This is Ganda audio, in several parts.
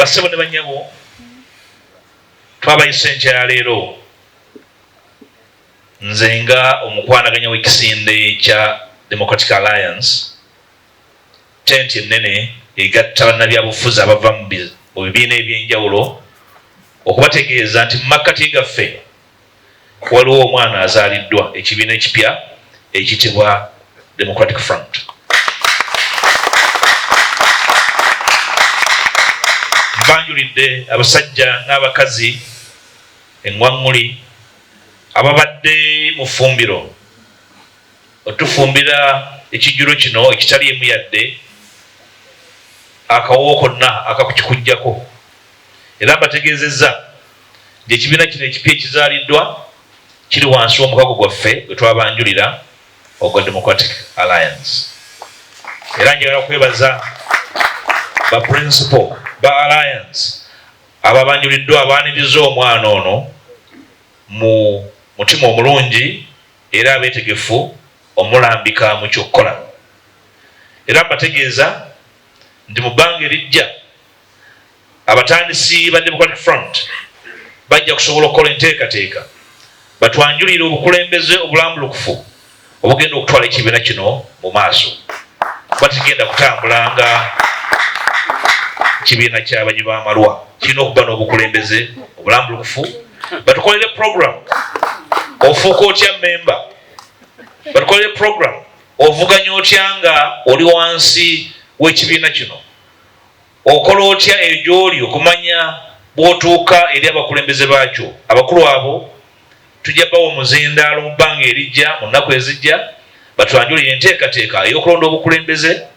Basebo ne banyabo twabayise enkya leero nzenga omukwanaganya w'ekisinde kya Democratic Alliance tenti ennene egatta bannabyabufuzi abava mu bibiina ebyenjawulo okubategeeza nti mu makkati gaffe waliwo omwana azaaliddwa ekibiina ekipya ekiyitibwa Democratic Front. Mbanjulidde abasajja n'abakazi eŋŋwaŋŋuli ababadde mu ffumbiro otufumbira ekijjulo kino ekitali emu yadde akawo konna akakukikujjako era mbategeezezza nti ekibiina kino ekipya ekizaaliddwa kiri wansi w'omukago gwaffe gwe twabanjulira ogwa Democratic Alliance. Era njagala okwebaza ba principal ba Alliance ababanjuliddwa abaaniriza omwana ono mu mutima omulungi era abeetegefu omulambika mu kyokkola. Era mbategeeza nti mu bbanga erijja abatandisi ba Democratic Front bajja kusobola okukola enteekateeka batwanjulire obukulembeze obulambulukufu obugenda okutwala ekibiina kino mu maaso. Batigenda kutambula nga kibiina ky'abanyi b'amalwa, kirina okuba n'obukulembeze obulambulukufu. Batukolere program ofuuka otya memba, batukolere program ovuganya otya nga oli wansi w'ekibiina kino, okola otya egy'oli okumanya bw'otuuka eri abakulembeze baakyo. Abakulu abo tujja bawa omuzindaalo mu bbanga erijja mu nnaku ezijja batwanjulire enteekateeka ey'okulonda obukulembeze.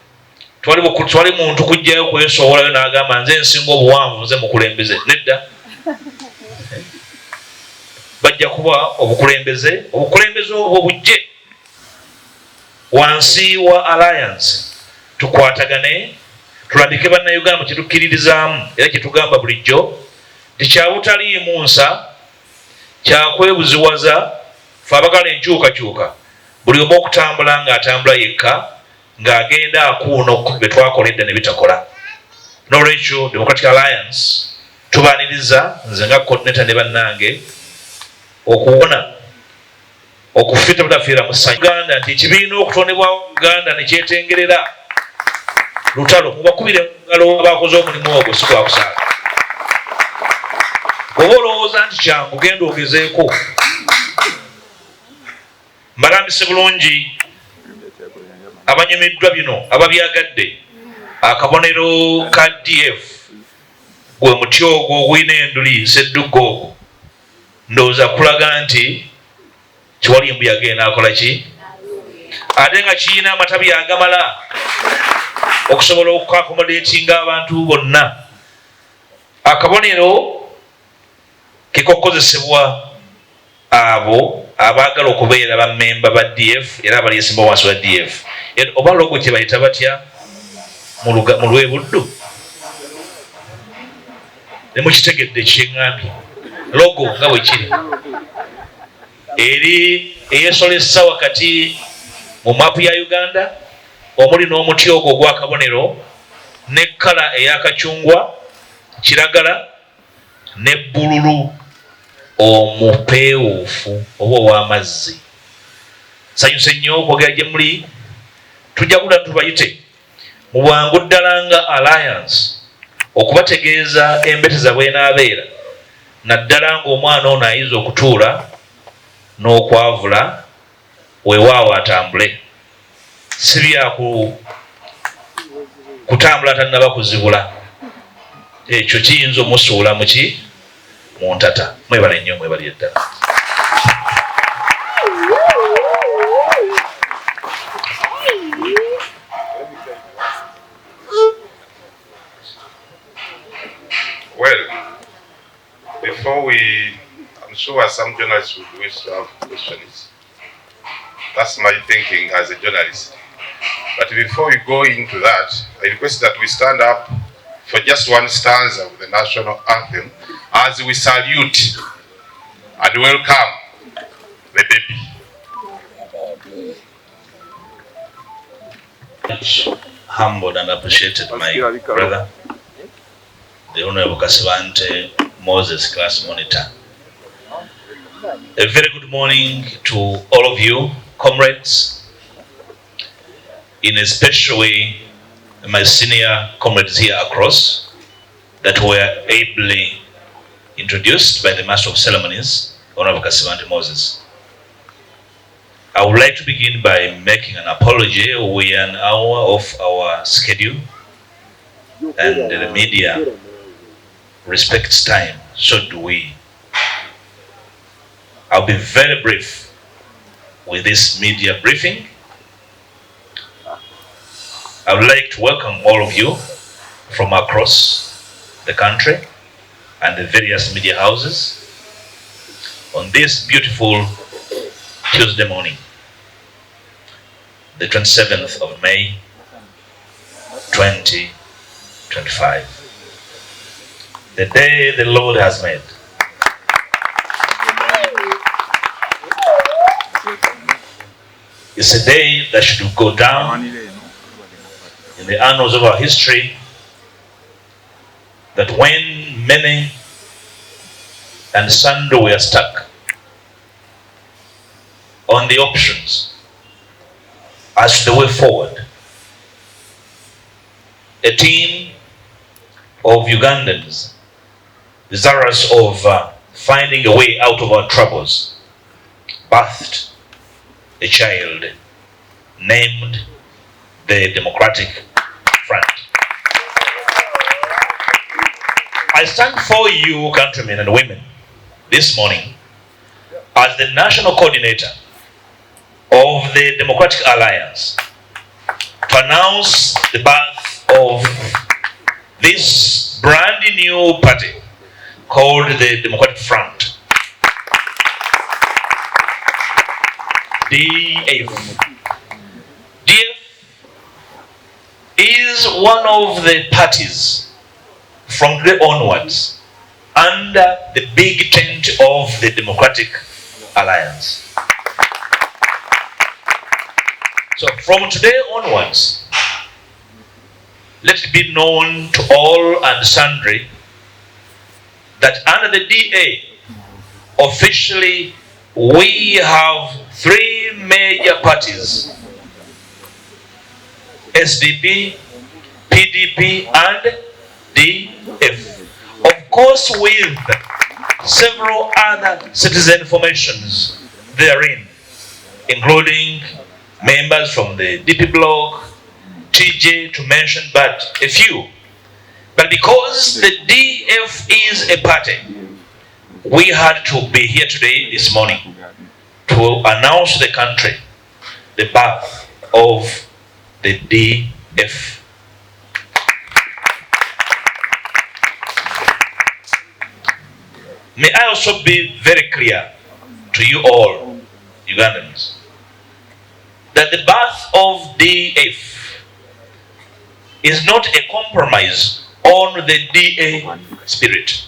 Twali muntu kujjayo kwesowolayo n'agamba nze nsinga obuwanvu nze mukulembeze. Nedda, bajja kuba obukulembeze obwo bujje wansi wa Alliance. Tukwatagane tulabike bannayuganda mu kyetukkiririzaamu era kyetugamba bulijjo tekyabutaliimu nsa kyakwebuziwaza fe abagala enkyukakyuka buli omu okutambula ng'atambula yekka ng'agenda akuuna okubi bye twakola edda ne bitakola. N'olwekyo Democratic Alliance tubaaniriza nze nga coordinator ne bannange okuwona okufita butafiira mu ssanyu Uganda nti ekibiina okutondebwa Uganda ne kyetengerera lutalo mubakubire mu ngalo abakoze omulimu ogwo si gwa kusaala. Bw'oba olowooza nti kyangu genda ogezeeko. Mbalambise bulungi abanyumiddwa bino ababyagadde akabonero ka DF gwe muti ogwo ogulina enduli seddugga ogwo ndowooza kulaga nti kiwali embuyaga enaakola ki ate nga kiyina amatabi agamala okusobola okukakomodatinga abantu bonna. Akabonero kikokozesebwa abo abaagala okubeera bammemba ba DF era abali esimba wansi wa DF. Oba logo kye bayita batya mu lwebuddu ne mukitegedde kyeŋŋambye logo nga bwe kiri eri eyeesolesa wakati mu maapu ya Uganda omuli n'omuti ogwo ogw'akabonero ne kkala ey'akacungwa kiragala ne bbululu omupeewuufu oba ow'amazzi. Sanyuse nnyo okwogera gye muli. Tujja kula tubayite mu bwangu ddala nga Alliance okubategeeza embeteza bw'enaabeera naddala ng'omwana ono ayiza okutuula n'okwavula weewaawo atambule. Si bya kutambula tannaba kuzibula. Ekyo kiyinza omusuula mu ki mu ntata. Mwebale nnyo, mwebale ddala. Well, before I'm sure some journalists would wish to have questions. That's my thinking as a journalist. But before we go into that, I request that we stand up for just one stanza of the national anthem as we salute and welcome the baby. Humbled and appreciated, my brother. the Honorable Kasibante Moses, class monitor. A very good morning to all of you, comrades, in a special way, my senior comrades here across that were ably introduced by the Master of Ceremonies, Honorable Kasibante Moses. I would like to begin by making an apology. We are an hour off our schedule and the media respects time, so do we. I'll be very brief with this media briefing. I would like to welcome all of you from across the country and the various media houses on this beautiful Tuesday morning, the 27th of May, 2025. The day the Lord has made. It's a day that should go down in the annals of our history, that when many and sundry were stuck on the options as to the way forward, a team of Ugandans desirous of finding a way out of our troubles birthed a child named the Democratic Front. I stand for you, countrymen and women, this morning as the national coordinator of the Democratic Alliance to announce the birth of this brand new party called the Democratic Front. DF. DF is one of the parties from today onwards under the big tent of the Democratic Alliance. So from today onwards, let it be known to all and sundry that under the DA, officially, we have three major parties: SDP, PDP, and DF. Of course, with several other citizen formations therein, including members from the DP bloc, TJ to mention but a few. But because the DF is a party, we had to be here today, this morning, to announce to the country the birth of the DF. May I also be very clear to you all, Ugandans, that the birth of DF is not a compromise on the DA spirit.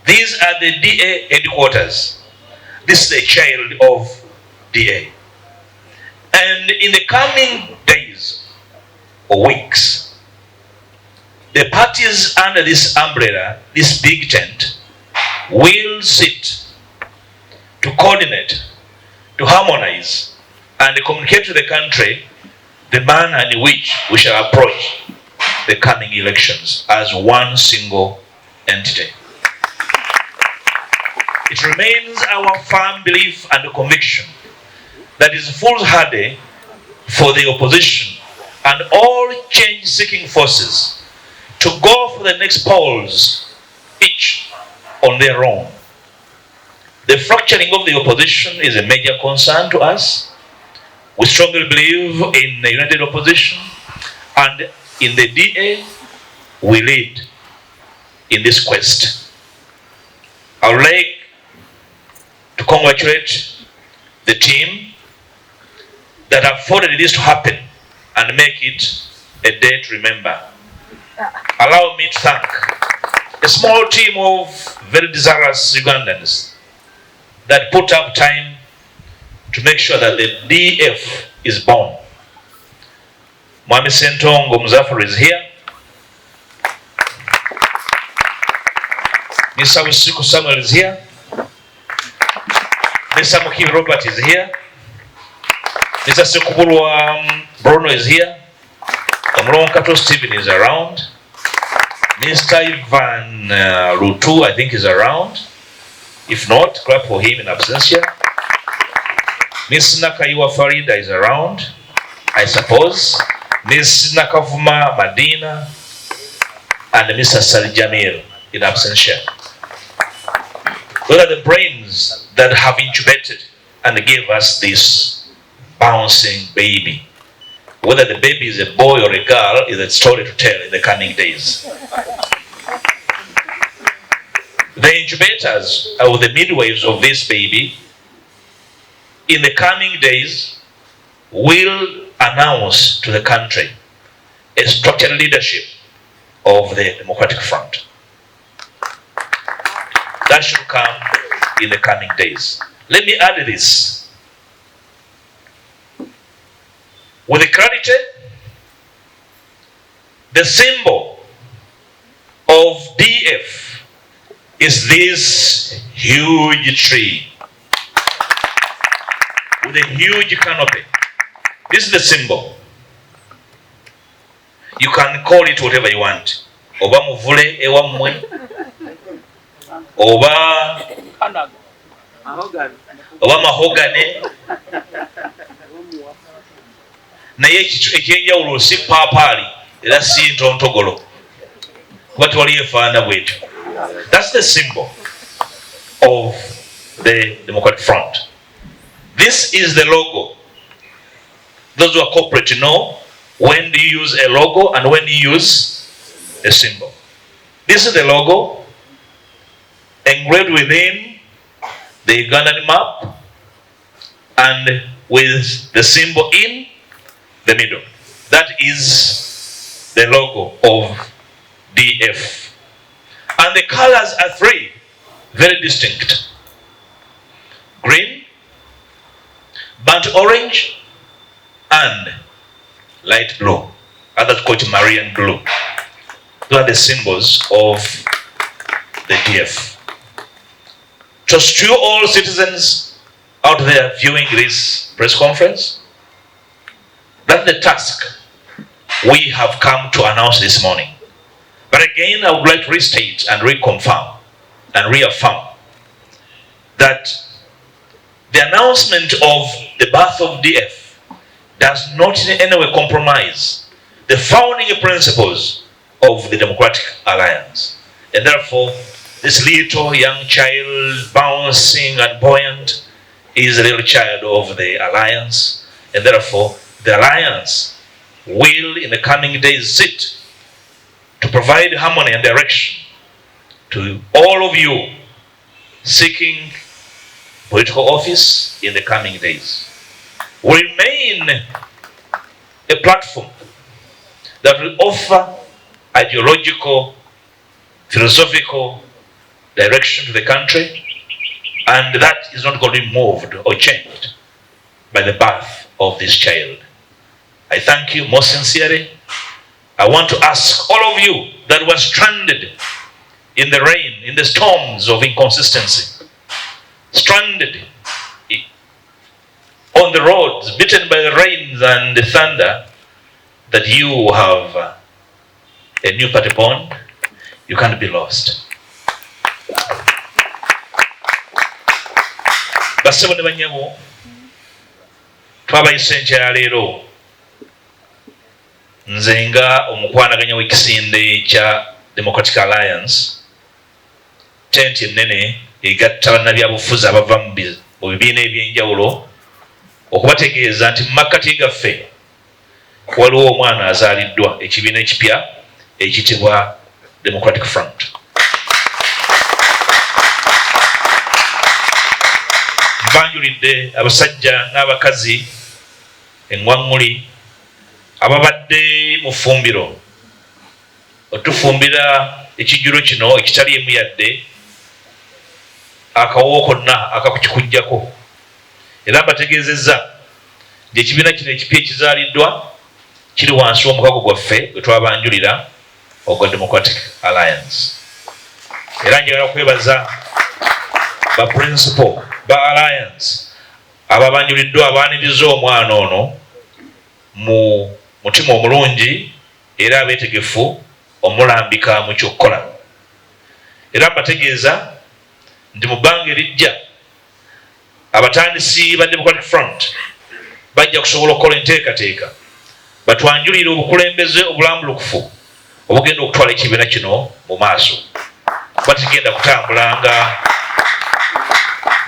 These are the DA headquarters. This is a child of DA. And in the coming days or weeks, the parties under this umbrella, this big tent, will sit to coordinate, to harmonize, and communicate to the country the manner in which we shall approach the coming elections as one single entity. It remains our firm belief and conviction that it is foolhardy for the opposition and all change-seeking forces to go for the next polls, each on their own. The fracturing of the opposition is a major concern to us. We strongly believe in the united opposition, and in the DA, we lead in this quest. I would like to congratulate the team that afforded this to happen and make it a day to remember. Allow me to thank a small team of very desirous Ugandans that put up time to make sure that the DF is born. Mwami Sentongo Muzaffar is here. Mr. Wisiku Samuel is here. Mr. Muki Robert is here. Mr. Sekubulwa Bruno is here. Omulonkato Stephen is around. Mr. Ivan Rutu, I think, is around. If not, clap for him in absentia. Miss Nakaiwa Farida is around, I suppose. Miss Nakavuma Madina and Mr. Sali Jamil in absentia. Those are the brains that have incubated and gave us this bouncing baby. Whether the baby is a boy or a girl is a story to tell in the coming days. The incubators or the midwives of this baby in the coming days will announce to the country a structured leadership of the Democratic Front. That should come in the coming days. Let me add this. With the clarity, the symbol of DF is this huge tree with a huge canopy. This is the symbol. You can call it whatever you want. Oba muvule ewa mwe. Oba mahogane. Naye ekyenjawulo si paapali era si ntontogolo. Kuba tewali efaana bwetyo. That's the symbol of the Democratic Front. This is the logo. Those who are corporate know when do you use a logo and when do you use a symbol. This is the logo engraved within the Ugandan map and with the symbol in the middle. That is the logo of DF. And the colors are three, very distinct. Green, burnt orange, and light blue. Others call it Marian blue. Those are the symbols of the DF. Just to all citizens out there viewing this press conference, that's the task we have come to announce this morning. But again, I would like to restate and reconfirm and reaffirm that the announcement of the birth of DF does not in any way compromise the founding principles of the Democratic Alliance. And therefore, this little young child bouncing and buoyant is a little child of the Alliance. And therefore, the Alliance will in the coming days sit to provide harmony and direction to all of you seeking political office in the coming days. Will remain a platform that will offer ideological, philosophical direction to the country, and that is not going to be moved or changed by the birth of this child. I thank you most sincerely. I want to ask all of you that were stranded in the rain, in the storms of inconsistency, stranded on the roads, beaten by the rains and the thunder, that you have a new party bond. You can't be lost. Basebo ne banyabo twabayise nkya leero nze nga omukwanaganya w'ekisinde kya Democratic Alliance tenti ennene egatta bannabyabufuzi abava mu bibiina ebyenjawulo okubategeeza nti mu makkati gaffe waliwo omwana azaaliddwa ekibiina ekipya ekiyitibwa Democratic Front. Mbanjulidde abasajja n'abakazi engwaŋŋuli ababadde mu ffumbiro otufumbira ekijjulo kino ekitali emu yadde akawo konna akakukikujjako, era mbategeezezza nti ekibiina kino ekipya ekizaaliddwa kiri wansi w'omukago gwaffe gwe twabanjulira ogwa Democratic Alliance. era njagala kwebaza ba principal ba alliance ababanjuliddwa abaaniriza omwana ono mu mutima omulungi era abeetegefu omulambika mu kyokkola. Era mbategeeza nti mu bbanga erijja abatandisi ba Democratic Front bajja kusobola okukola enteekateeka batwanjulire obukulembeze obulambulukufu obugenda okutwala ekibiina kino mu maaso. Batigenda kutambulanga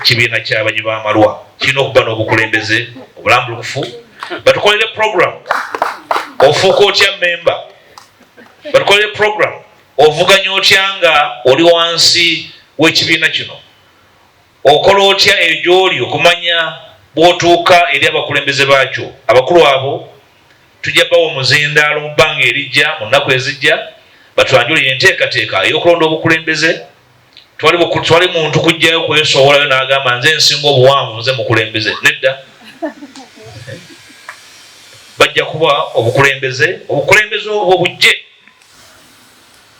kibiina ky'abanyi b'amalwa, kirina okuba n'obukulembeze obulambulukufu. Batukolere program ofuuka otya memba, batukolere program ovuganya otya nga oli wansi w'ekibiina kino, okola otya egy'oli okumanya bw'otuuka eri abakulembeze baakyo. Abakulu abo tujja bawa omuzindaalo mu bbanga erijja mu nnaku ezijja batwanjulire enteekateeka ey'okulonda obukulembeze. Twali muntu kujjayo kwesowolayo n'agamba nze nsinga obuwanvu nze mukulembeze. Nedda, bajja kuba obukulembeze obwo bujje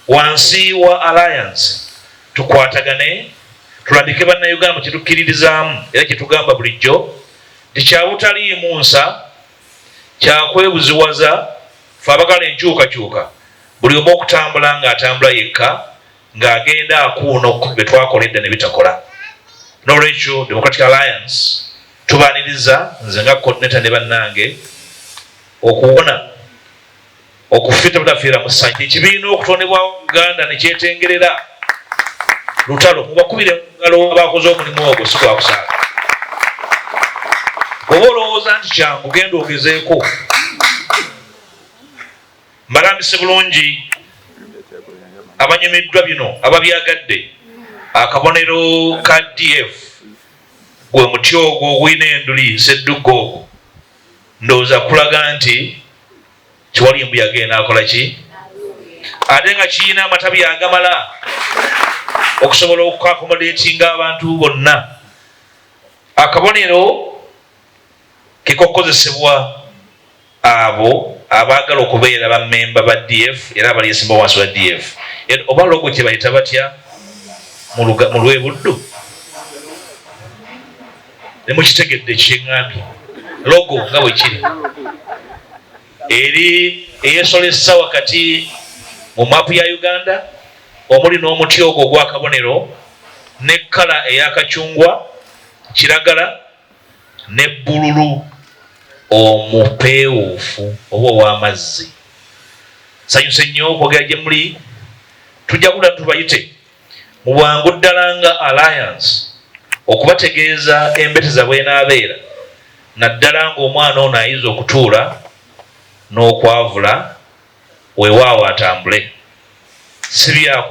wansi wa alliance. Tukwatagane tulabike bannayuganda mu kyetukkiririzaamu era kyetugamba bulijjo nti kyabutaliimu nsa kyakwebuziwaza fe abagala enkyukakyuka, buli omu okutambula ng'atambula yekka ng'agenda akuuno be twakoledde ne bitakola. N'olwekyo Democratic Alliance tubaaniriza nze nga coordinator ne bannange okuwona okufita butafiira mu ssanyu ekibiina okutondebwa Uganda ne kyetengerera lutalo. Mubakubire mu ngalo abakoze omulimu ogwo si gwa kusaala. Bw'oba olowooza nti kyangu genda ogezeeko. Mbalambise bulungi abanyumiddwa bino ababyagadde akabonero ka DF gwe muti ogwo ogulina enduli seddugga ogwo, ndowooza kulaga nti Kiwali Mbuyaga enaakola ki ate nga kirina amatabi agamala okusobola okukakomodatinga abantu bonna. Akabonero kikokozesebwa abo abaagala okubeera bammemba ba DF era abali esimba wansi wa DF. Oba logo kye bayita batya mu lwebuddu ne mukitegedde kyeŋŋambye logo nga bwe kiri eri eyeesolesa wakati mu maapu ya Uganda omuli n'omuti ogwo ogw'akabonero ne kkala ey'akacungwa, kiragala ne bbululu omupeewuufu oba ow'amazzi. Sanyuse nnyo okwogera gye muli. Tujja kudda tubayite mu bwangu ddala nga alliance okubategeeza embeteza bw'enaabeera, naddala ng'omwana ono ayiza okutuula n'okwavula weewaawo atambule. Si bya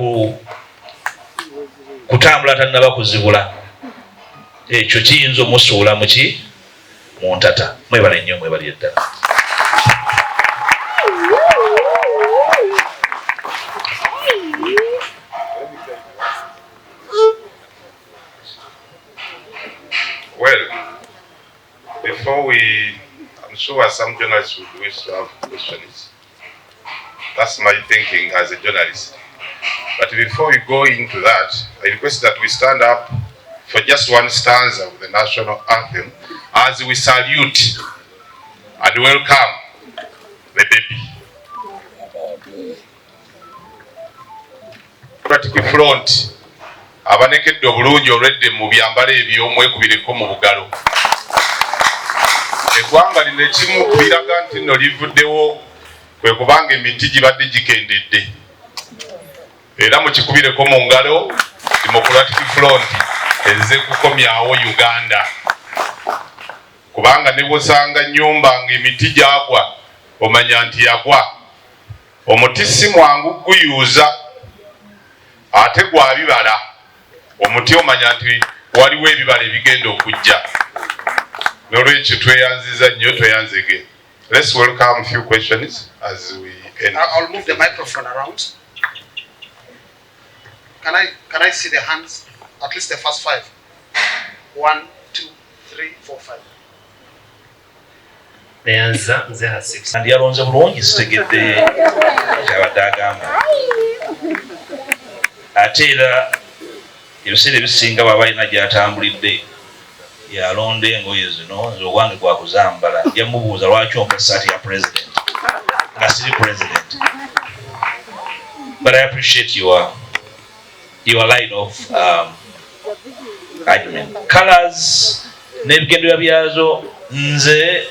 kutambula tannaba kuzibula, ekyo kiyinza omusuula muki mu ntata. Mwebale nnyo, mwebale ddala. Well, before I'm sure some journalists would wish to have questions. That's my thinking as a journalist. But before we go into that, I request that we stand up for just one stanza of the national anthem as we salute and welcome the baby. Democratic Front, abanekedde obulungi olwedde mu byambalo ebyo mwekubireko mu bugalo. Eggwanga lino ekimu kubiraga nti nno livuddewo kwe kubanga emiti gibadde gikendedde. Era mukikubireko mu ngalo, Democratic Front ezze kukomyawo Uganda. Kubanga ne bw'osanga nnyumba ng'emiti gyagwa omanya nti yagwa. Omuti si mwangu guyuuza ate gwa bibala. Omuti omanya nti waliwo ebibala ebigenda okujja. N'olwekyo tweyanziza nnyo, tweyanzige. Let's welcome a few questions as we end. I'll move the microphone around. Can I see the hands? At least the first 5. 1, 2, 3, 4, 5. Ndi yalonze bulungi sitegedde kyabadde agamba. ate era ebiseera ebisinga bw'aba alina gy'atambulidde yalonda engoye zino nze ogwange gwakuzambala nja mubuuza lwaki ompa essaati ya president nga siri president. But I appreciate your line of argument. Colors n'ebigendererwa byazo, nze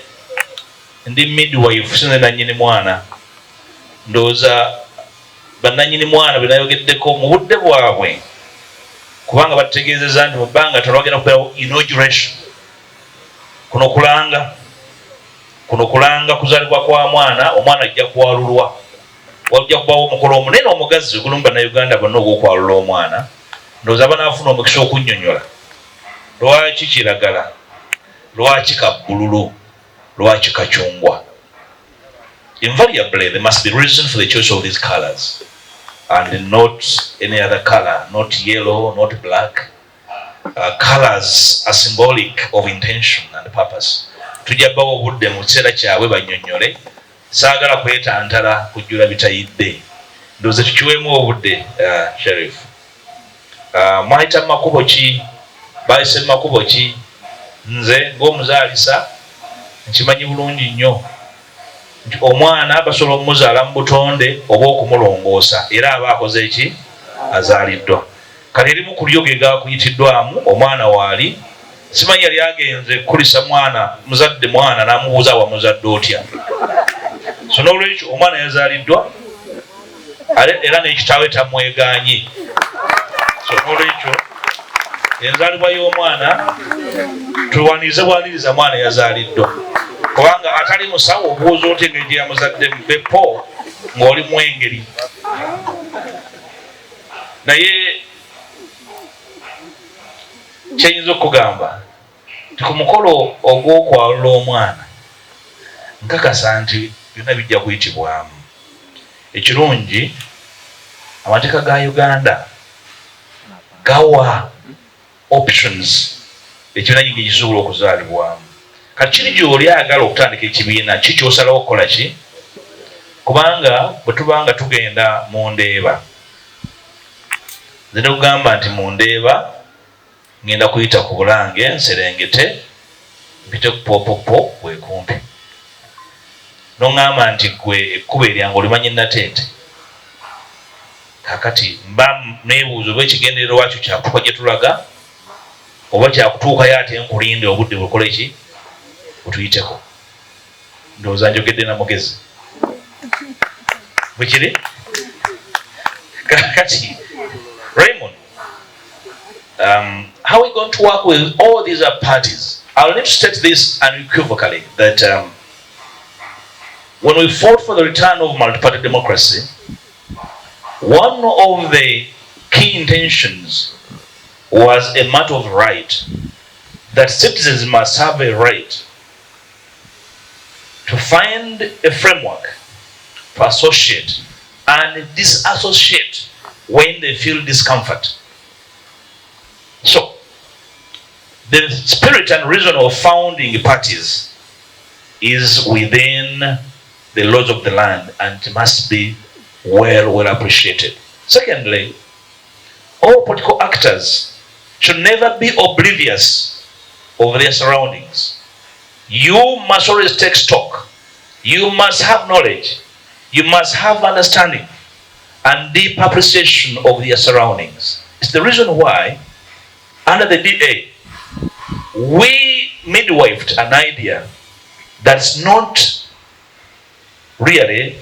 ndi midwife sinze nannyini mwana, ndowooza bannannyini mwana be nayogeddeko mu budde bwabwe, kubanga bategeezezza nti mu bbanga talwagenda kubeerawo inauguration. Kuno kulanga kuzaalibwa kwa mwana, omwana ajja kwalulwa, wajja kubawo omukolo omunene omugazi ogulumba bannayuganda bonna ogw'okwalula omwana. Ndowooza banaafuna omukisa okunnyonnyola lwaki kiragala, lwaki kabbululu, lwaki kacungwa. Invariably there must be reason for the choice of these colors and not any other color, not yellow, not black. Colors are symbolic of intention and purpose. Tujjabawo obudde mu kiseera kyabwe bannyonnyole, saagala kwetantala kujjula bitayidde. Ndowooza tukiweemu obudde. Sheriff, mwayita mu makubo ki, bayise mu makubo ki? Nze ng'omuzaalisa nkimanyi bulungi nnyo nti omwana basobola okumuzaala mu butonde oba okumulongoosa, era aba akoze eki? Azaaliddwa. Kati erimu ku lyo ge gaakuyitiddwamu omwana waali, simanyi yali agenze kukulisa muzadde mwana n'amubuuza wamuzadde otya. So n'olwekyo omwana yazaaliddwa era n'ekitaawe tamwegaanye. So n'olwekyo enzaalibwa y'omwana tuwanirize bwaniriza mwana yazaaliddwa, kubanga atali musawo obuuza oti engeri gye yamuzadde bepo ng'oli mwengeri. Naye kyenyinza okugamba nti ku mukolo ogw'okwalula omwana nkakasa nti byonna bijja kuyitibwamu. Ekirungi amateeka ga Uganda gawa options ekibiina nyingi kisobola okuzaalibwamu. Kati kiri gy'oli ayagala okutandika ekibiina ki ky'osalawo okukola ki? Kubanga bwe tubanga tugenda mu Ndeeba, nze ne kugamba nti mu Ndeeba ngenda kuyita ku Bulange nserengete mpite ku Popopo wekumpi. N'oŋŋamba nti gwe ekkubo eryange olimanyi Nateete. Kakati mba neebuuza oba ekigendererwa wakyo kyakutuuka gye tulaga oba kyakutuukayo ate nkulinde obudde bukola ki? Butuyiteko. Ndowooza njogedde na mugezi. Bwe kiri? Kakati Raymond, how are we going to work with all these other parties? I'll need to state this unequivocally that when we fought for the return of multi-party democracy, one of the key intentions was a matter of right, that citizens must have a right to find a framework to associate and disassociate when they feel discomfort. So, the spirit and reason of founding parties is within the laws of the land and must be well appreciated. Secondly, all political actors should never be oblivious of their surroundings. You must always take stock. You must have knowledge. You must have understanding and deep appreciation of their surroundings. It's the reason why, under the DA, we midwifed an idea that's not really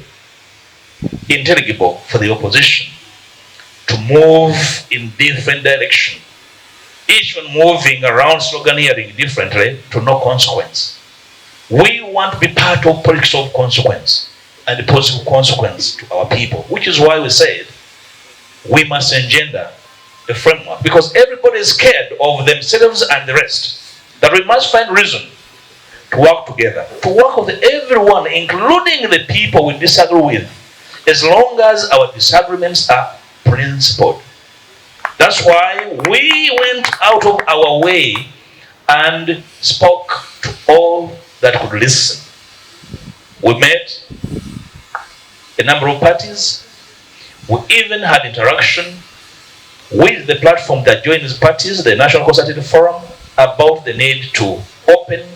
intelligible for the opposition to move in different direction, each one moving around sloganeering differently to no consequence. We want to be part of politics of consequence and the positive consequence to our people, which is why we said we must engender a framework, because everybody is scared of themselves and the rest, that we must find reason to work together, to work with everyone, including the people we disagree with, as long as our disagreements are principled. That's why we went out of our way and spoke to all that could listen. We met a number of parties. We even had interaction with the platform that joins parties, the National Consultative Forum, about the need to open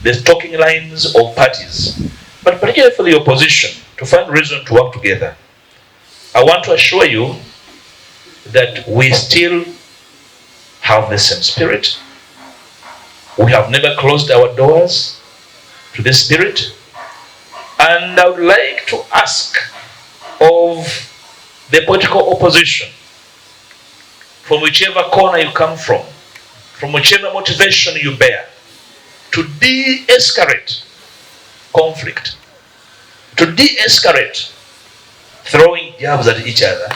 the talking lines of parties, but particularly for the opposition, to find reason to work together. I want to assure you that we still have the same spirit. We have never closed our doors to this spirit. And I would like to ask of the political opposition, from whichever corner you come from whichever motivation you bear, to de-escalate conflict, to de-escalate throwing jabs at each other,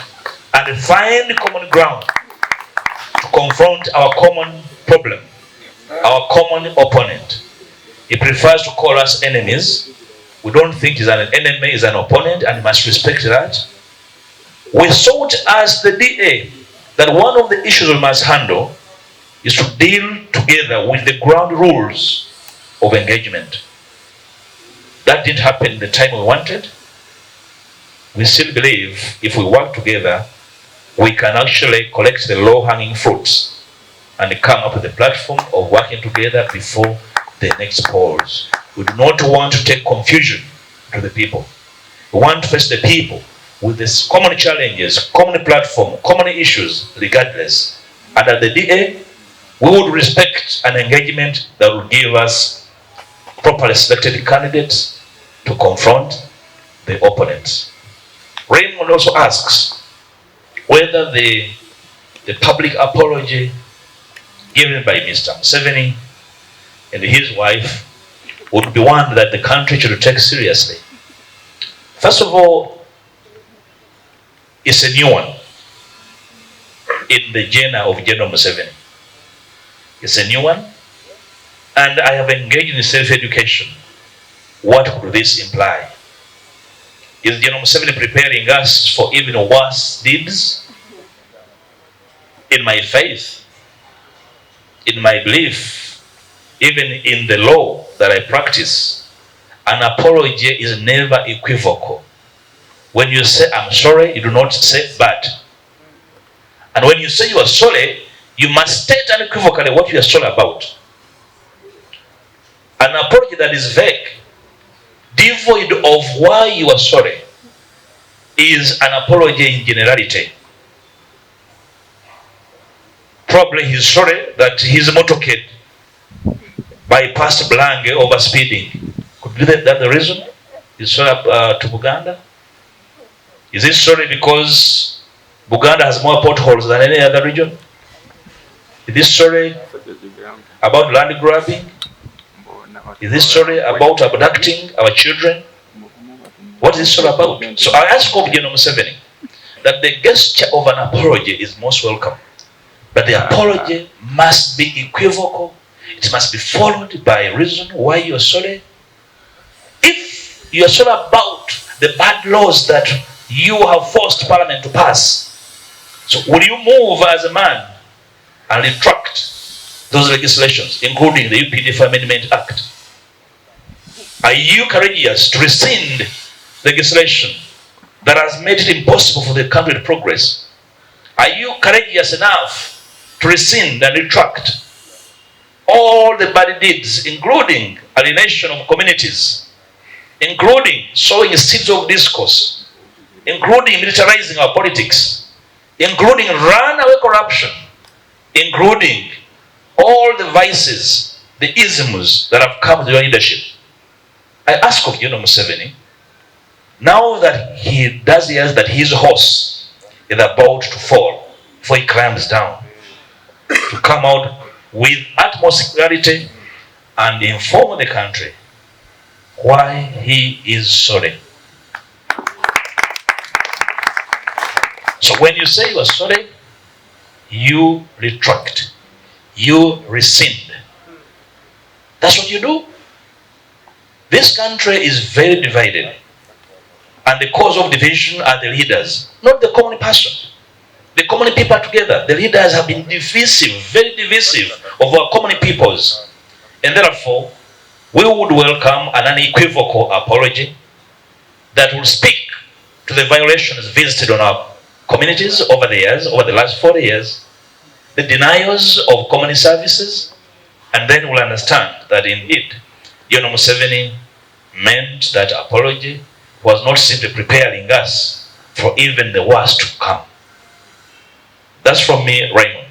and find common ground to confront our common problem, our common opponent. He prefers to call us enemies. We don't think he's an enemy, he's an opponent, and must respect that. We sought as the DA that one of the issues we must handle is to deal together with the ground rules of engagement. That didn't happen in the time we wanted. We still believe if we work together, we can actually collect the low-hanging fruits and come up with a platform of working together before the next polls. We do not want to take confusion to the people. We want to face the people with these common challenges, common platform, common issues, regardless. And at the DA, we would respect an engagement that will give us properly selected candidates to confront the opponents. Raymond also asks whether the public apology given by Mr. Museveni and his wife would be one that the country should take seriously. First of all, it's a new one in the genre of General Museveni. It's a new one, and I have engaged in self-education. What could this imply? Is General Museveni preparing us for even worse deeds? In my faith, in my belief, even in the law that I practice, an apology is never equivocal. When you say I'm sorry, you do not say but. And when you say you are sorry, you must state unequivocally what you are sorry about. An apology that is vague, devoid of why you are sorry, is an apology in generality. Probably he's sorry that his motorcade bypassed Blange over speeding. Could be that the reason? He's sorry to Buganda? Is he sorry because Buganda has more potholes than any other region? Is he sorry about land grabbing? Is he sorry about abducting our children? What is he sorry about? So I ask of General Museveni that the gesture of an apology is most welcome. But the apology must be equivocal. It must be followed by a reason why you are sorry. If you are sorry about the bad laws that you have forced Parliament to pass, so will you move as a man and retract those legislations, including the UPDF Amendment Act? Are you courageous to rescind legislation that has made it impossible for the country to progress? Are you courageous enough to rescind and retract all the bad deeds, including alienation of communities, including sowing seeds of discourse, including militarizing our politics, including runaway corruption, including all the vices, the isms that have come to your leadership? I ask of General Museveni, now that he does hear that his horse is about to fall before he climbs down, to come out with utmost clarity and inform the country why he is sorry. So when you say you are sorry, you retract, you rescind. That's what you do. This country is very divided, and the cause of division are the leaders, not the common person. The common people are together. The leaders have been divisive, very divisive of our common peoples. And therefore, we would welcome an unequivocal apology that will speak to the violations visited on our communities over the years, over the last 40 years, the denials of common services, and then we'll understand that indeed, Museveni meant that apology was not simply preparing us for even the worst to come. That's from me, Raymond.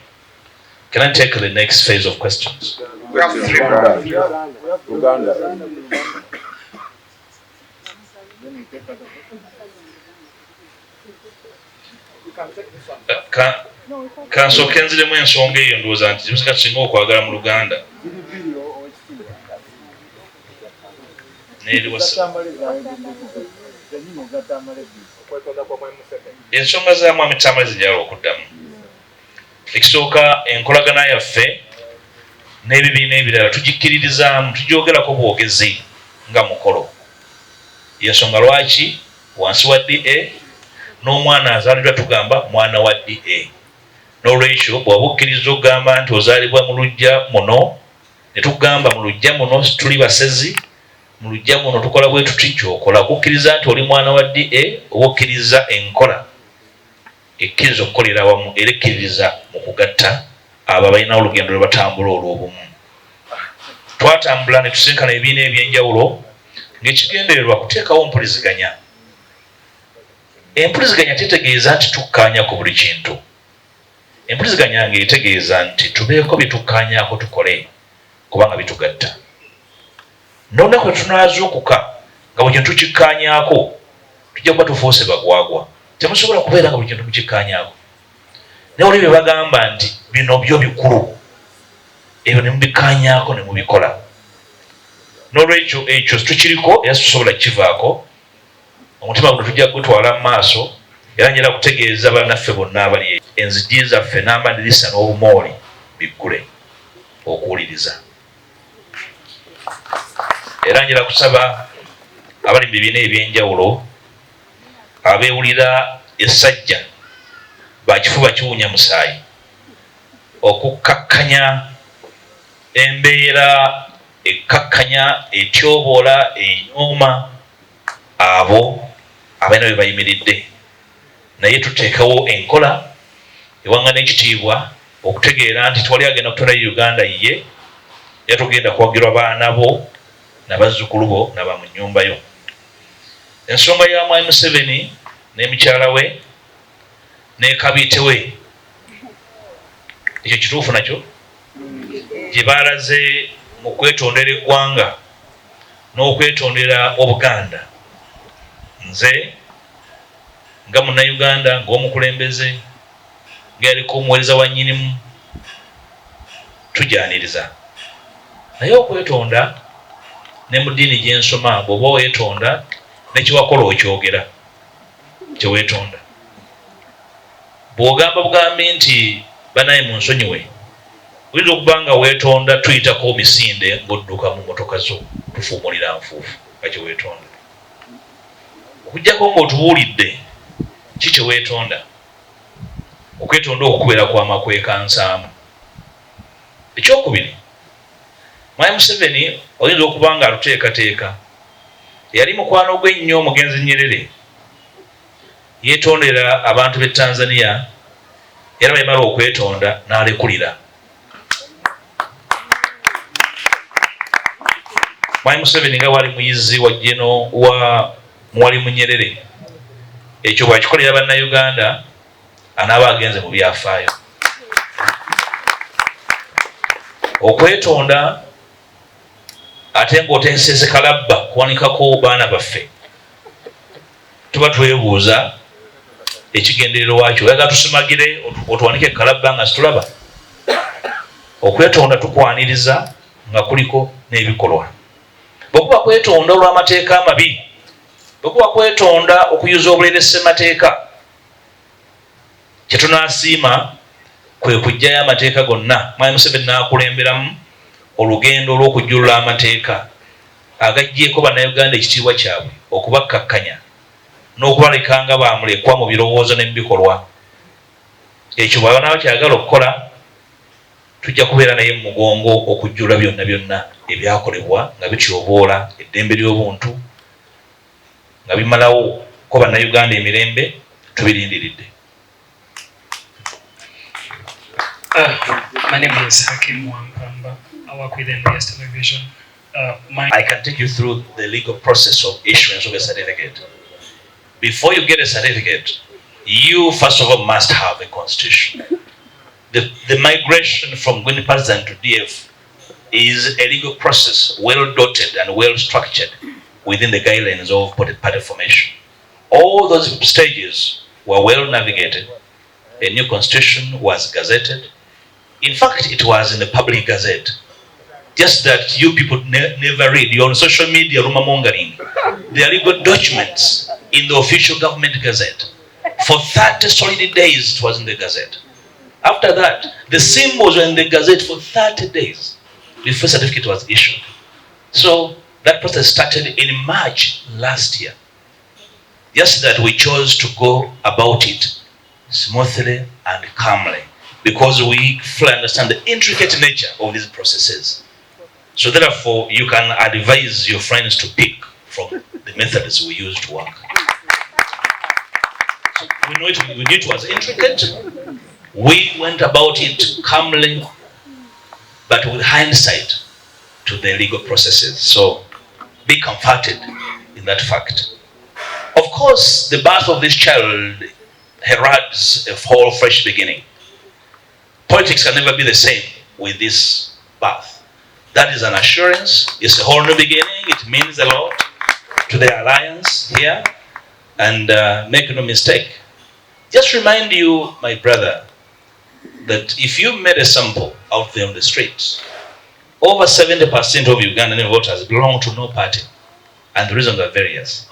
Can I take the next phase of questions? We have 3 Kansooke nziremu ensonga eyo ndowooza nti kimusika kisinga okwagala mu Luganda. Ensonga za Mwami Tamale zijala okuddamu. Ekisooka enkolagana yaffe n'ebibiina ebirala tugikkiririzaamu, tugyogerako bwogezi nga mukolo. Yensonga lwaki wansi wa DA n'omwana azaalibwa tugamba mwana wa DA. N'olwekyo bw'oba okkiriza okugamba nti ozaalibwa mu luggya muno, ne tugamba mu luggya muno tuli basezi, mu luggya muno tukola bwe tuti ky'okola. Okukkiriza nti oli mwana wa DA oba okkiriza enkola ekkiriza okukolera awamu era ekkiririza mu kugatta abo abalina olugendo lwe batambula olw'obumu. Twatambula ne tusinkana ebibiina ebyenjawulo ng'ekigendererwa kuteekawo mpuliziganya. Empuliziganya tetegeeza nti tukkaanya ku buli kintu. Empuliziganya ng'etegeeza nti tubeeko bye tukkaanyaako tukole kubanga bitugatta. N'olunaku lwe tunaazuukuka nga buli kintu tukikkaanyaako tujja kuba tufuuse bagwagwa. Temusobola kubeera nga buli kintu mukikkaanyaako. Naye oli bye bagamba nti bino byo bikulu, ebyo ne mubikkaanyaako ne mubikola. N'olwekyo ekyo tukiriko era tusobola kivaako. Omutima guno tujja gutwala mu maaso era njala kutegeeza bannaffe bonna abali enzigi zaffe n'amadirisa n'obumooli biggule okuwuliriza. Era njala kusaba abali mu bibiina ebyenjawulo abeewulira essajja bakifuba kiwunya musaayi okukkakkanya embeera ekkakkanya etyoboola enyooma abo abalina bye bayimiridde. Naye tuteekawo enkola ewaŋŋana ekitiibwa okutegeera nti twali agenda kutondayo Uganda ye era tugenda kuwagirwa baana bo nabazzukulu bo naba mu nnyumba yo. Ensonga ya Mwami Museveni ne mukyala we ne kabiite we, ekyo kituufu nakyo gye baalaze mu kwetondera eggwanga n'okwetondera Obuganda. Nze nga Munnayuganda ng'omukulembeze ng'aliko omuweereza wa nnyinimu tujaaniriza. Naye okwetonda ne mu ddiini gye nsoma bw'oba weetonda ne kyewakola okyogera kye weetonda. Bw'ogamba bugambi nti banaye mu nsonyiwe, oyinza okuba nga weetonda tuyitako misinde ng'odduka mu motoka zo tufuumulira nfuufu nga kye weetonda. Okuggyako ng'otubuulidde ki kye weetonda. Okwetonda okukubeera kw'amakwekansamu. Ekyokubiri, Mwami Museveni oyinza okuba nga aluteekateeka. Yali mukwano gwe ennyo omugenzi Nyerere, yeetondera abantu b'e Tanzania era bwe yamala okwetonda n'alekulira. Mwami Museveni nga wali muyizi wa jeno wa Mwalimu Nyerere, ekyo bwakikolera Bannayuganda anaaba agenze mu byafaayo. Okwetonda ate ng'oteeseze kalabba kuwanikako baana baffe, tuba twebuuza ekigenderero wakyo. Oyagala tusumagire otuwanike kalabba nga situlaba? Okwetonda tukwaniriza nga kuliko n'ebikolwa. Bwekuba kwetonda olw'amateeka amabi, bwekuba kwetonda okuyuza obulere ssemateeka, kye tunaasiima kwe kuggyayo amateeka gonna. Mwami Museveni n'akulemberamu olugendo olw'okujjulula amateeka agaggyeko Bannayuganda ekitiibwa kyabwe, okubakkakkanya n'okubaleka nga bamulekwa mu birowoozo ne mu bikolwa. Ekyo bw'aba n'abakyagala okukola, tujja kubeera naye mu mugongo okujjula byonna byonna ebyakolebwa nga bityoboola eddembe ly'obuntu, nga bimalawo ko Bannayuganda emirembe tubirindiridde. My name is Hakim Wampamba. I work with NBS Television. I can take you through the legal process of issuance of a certificate. Before you get a certificate, you first of all must have a constitution. The migration from Gwini President to DF is a legal process, well dotted and well structured within the guidelines of party formation. All those stages were well navigated. A new constitution was gazetted. In fact, it was in the public gazette. Just that you people never read. You're on social media rumor mongering. There are legal documents in the official government gazette. For 30 solid days, it was in the gazette. After that, the symbols were in the gazette for 30 days before certificate was issued. So that process started in March last year. Just that we chose to go about it smoothly and calmly because we fully understand the intricate nature of these processes. So therefore, you can advise your friends to pick from the methods we use to work. So we knew it was intricate. We went about it calmly, but with hindsight to the legal processes. So be comforted in that fact. Of course, the birth of this child heralds a whole fresh beginning. Politics can never be the same with this birth. That is an assurance. It's a whole new beginning. It means a lot to the alliance here. And make no mistake. Just remind you, my brother, that if you made a sample out there on the streets, over 70% of Ugandan voters belong to no party. And the reasons are various.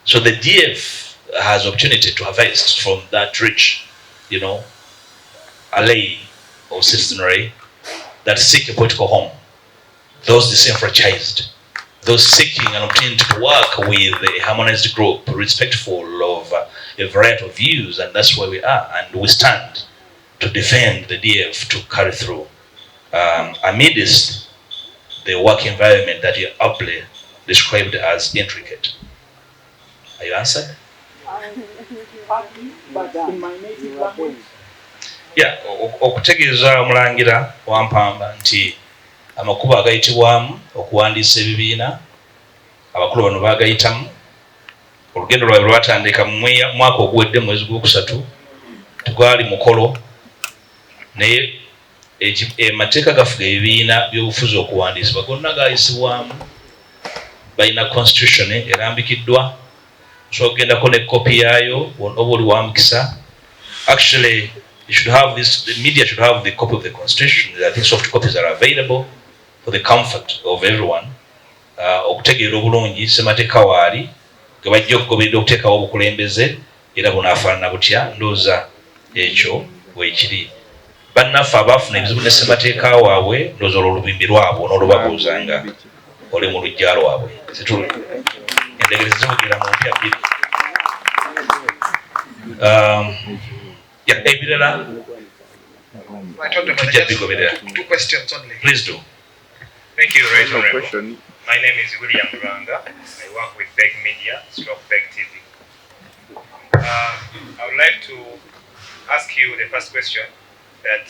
So the DF has opportunity to harvest from that rich, allay of citizenry that seek a political home. Those disenfranchised, those seeking an opportunity to work with a harmonized group, respectful of a variety of views, and that's where we are. And we stand to defend the DF to carry through amidst the work environment that you aptly described as intricate. Are you answered? Yeah, okutegeeza Omulangira Wampamba nti amakubo agayitibwamu okuwandiisa ebibiina abakulu bano bagayitamu. Olugendo lwabwe lwatandika mu mwaka oguwedde mwezi gwokusatu twali mukolo naye amateeka gafuga ebibiina by'obufuzi okuwandiisibwa gonna gayisibwamu. Balina constitution erambikiddwa, so ogendako ne kopi yaayo oba oli wa mukisa. Actually, you should have this, the media should have the copy of the constitution. I think soft copies are available for the comfort of everyone. Okutegeera obulungi ssemateeka waali ge bajja okugoberera okuteekawo obukulembeze era bunaafaanana butya. Ndowooza ekyo weekiri. Bannaffe abaafuna ebizibu ne ssemateeka waabwe ndowooza olwo olubimbi lwabwe n'olubabuuzanga oli mu luggya lwabwe. Endegerezi zivugira mu mpya bbiri. Ebirala tujja bigoberera. 2 questions only. Please do. Thank you, Right Honorable. My name is William Ranga. I work with Beg Media, Beg TV. I would like to ask you the first question, that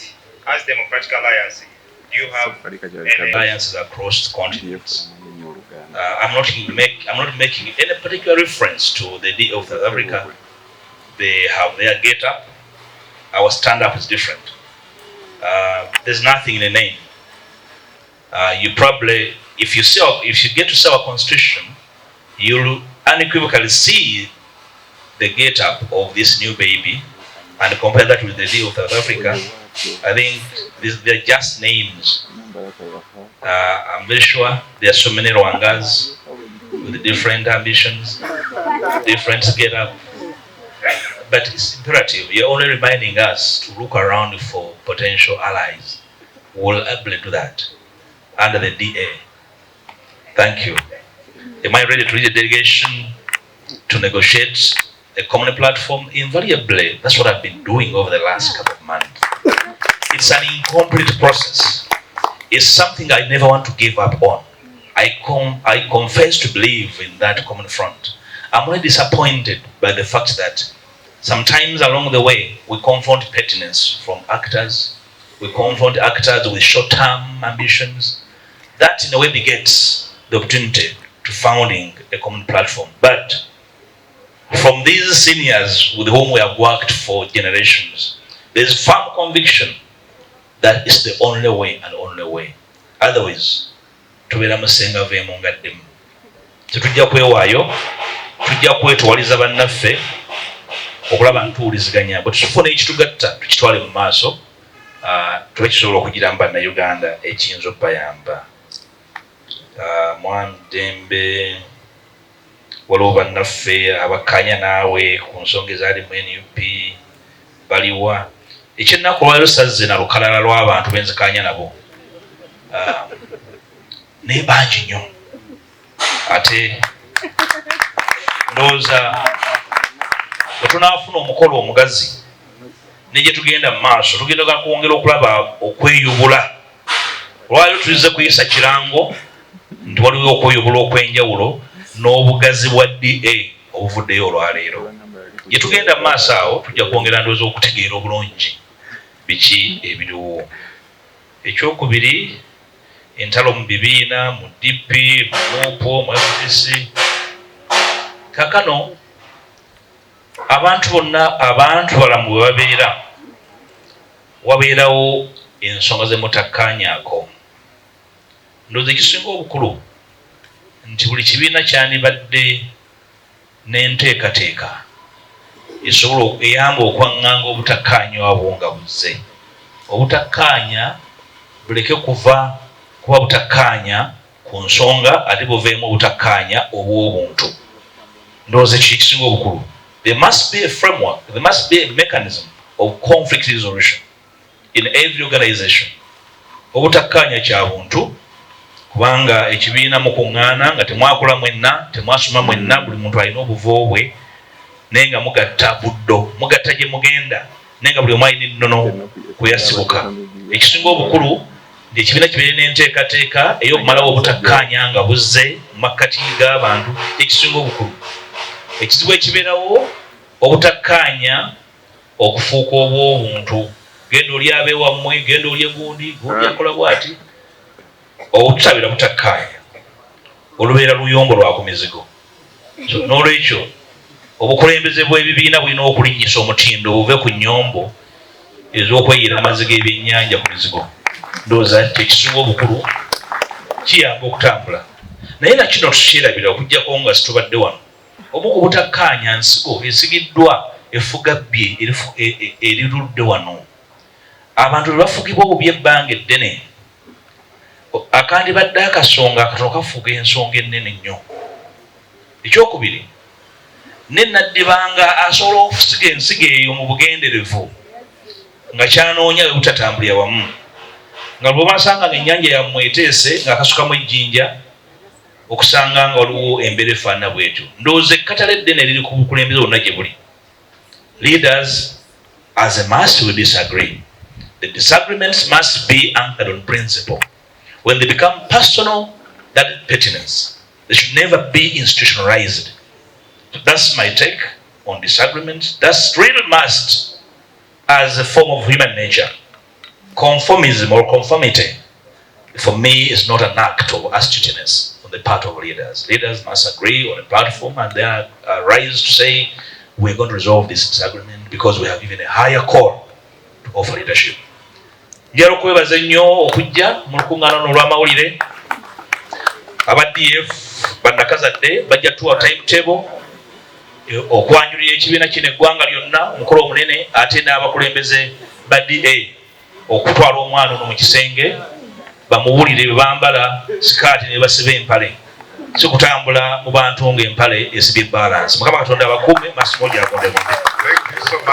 as Democratic Alliance, do you have any alliances across continents? I'm not making any particular reference to the D of South Africa. They have their get up. Our stand up is different. There's nothing in the name. You probably, if you get to see our constitution, you'll unequivocally see the get up of this new baby and compare that with the D of South Africa. I think they're just names. I'm very sure there are so many Rwangas with different ambitions, different get up. But it's imperative. You're only reminding us to look around for potential allies who will able to do that under the DA. Thank you. Am I ready to lead a delegation to negotiate a common platform? Invariably, that's what I've been doing over the last couple of months. It's an incomplete process. It's something I never want to give up on. I confess to believe in that common front. I'm only disappointed by the fact that sometimes along the way we confront pettiness from actors, we confront actors with short-term ambitions. That in a way begets the opportunity to founding a common platform. But from these seniors with whom we have worked for generations, there is firm conviction that it's the only way and only way. Otherwise, tubeera musenga veemu ngaddemu. Tetujja kwewaayo, tujja kwetwaliza bannaffe okulaba ntuwuliziganya bwe tufuna ekitugatta tukitwale mu maaso tube kisobola okugira mu bannayuganda ekiyinza okubayamba. Mwandembe waliwo bannaffe abakkaanya naawe ku nsonga ezaali mu NUP baliwa ekyennaku olwaliro sazze na lukalala lw'abantu benzikaanya nabo naye bangi nnyo ate ndowooza bwe tunaafuna omukolo omugazi ne gye tugenda mu maaso tugenda kwongera okulaba okweyubula. Olwaliro tulize kuyisa kirango nti waliwo okweyubula okw'enjawulo n'obugazi bwa DA obuvuddeyo olwaleero. Gye tugenda mu maaso awo tujja kwongera ndowooza okutegeera obulungi biki ebiriwo. Ekyokubiri, entalo mu bibiina, mu DP, mu MUP, mu FDC. Kakano abantu bonna abantu balamu bwe babeera wabeerawo ensonga ze mutakkaanyaako. Ndowooza ekisinga obukulu nti buli kibiina kyandibadde n'enteekateeka esobola eyamba okwaŋŋanga obutakkaanya obwo nga buzze. Obutakkaanya buleke kuba butakkaanya ku nsonga ate buveemu obutakkaanya obw'obuntu. Ndowooza ekyo ekisinga obukulu. There must be a framework, there must be a mechanism of conflict resolution in every organization. Obutakkaanya kya buntu kubanga ekibiina mukuŋŋaana nga temwakula mwenna, temwasoma mwenna, buli muntu alina obuvo bwe naye nga mugatta buddo, mugatta gye mugenda naye nga buli omu alina ennono kweyasibuka. Ekisinga obukulu nti ekibiina kibeere n'enteekateeka ey'okumalawo obutakkaanya nga buzze mu makkati g'abantu. Ekisinga obukulu ekizibu ekibeerawo obutakkaanya okufuuka obw'obuntu. Genda oli abeewammwe, genda oli egundi, gundi akola bw'ati. Obutabira butakkaanya olubeera luyombo lwa ku mizigo. N'olwekyo obukulembeze bw'ebibiina bulina okulinnyisa omutindo buve ku nnyombo ez'okweyira amazzi g'ebyennyanja ku mizigo. Ndowooza ekisinga obukulu kiyamba okutambula. Naye na kino tukyerabira okuggyako nga situbadde wano. Omu ku butakkaanya nsigo esigiddwa effugabbye erirudde wano. Abantu bwe bafugibwa obubi ebbanga eddene akandibadde akasonga akatono kafuga ensonga ennene nnyo. Ekyokubiri, ne naddibanga asobola okusiga ensigo eyo mu bugenderevu nga kyanoonya bwe butatambulira wamu. Nga bwe basanga ng'ennyanja yammwe eteese ng'akasukamu ejjinja okusanga nga waliwo embeera efaanana bw'etyo. Ndowooza ekkatala eddene eriri ku bukulembeze bwonna gye buli. Leaders as a mass will disagree. The disagreements must be anchored on principle. When they become personal, that is pettiness. They should never be institutionalized. So that's my take on disagreements. That's really must as a form of human nature. Conformism or conformity, for me, is not an act of astuteness on the part of leaders. Leaders must agree on a platform and then rise to say, we're going to resolve this disagreement because we have given a higher call to offer leadership. Njala okwebaza nnyo okujja mu lukuŋŋaana olw'amawulire. Aba DF bannakazadde bajja tuwa timetable okwanjulira ekibiina kino eggwanga lyonna omukolo omunene ate n'abakulembeze ba DA okutwala omwana ono mu kisenge bamuwulire bwe bambala sikaati ne basiba empale, si kutambula mu bantu ng'empale esibye balance. Mukama Katonda abakuume, Massimo gy'akonde.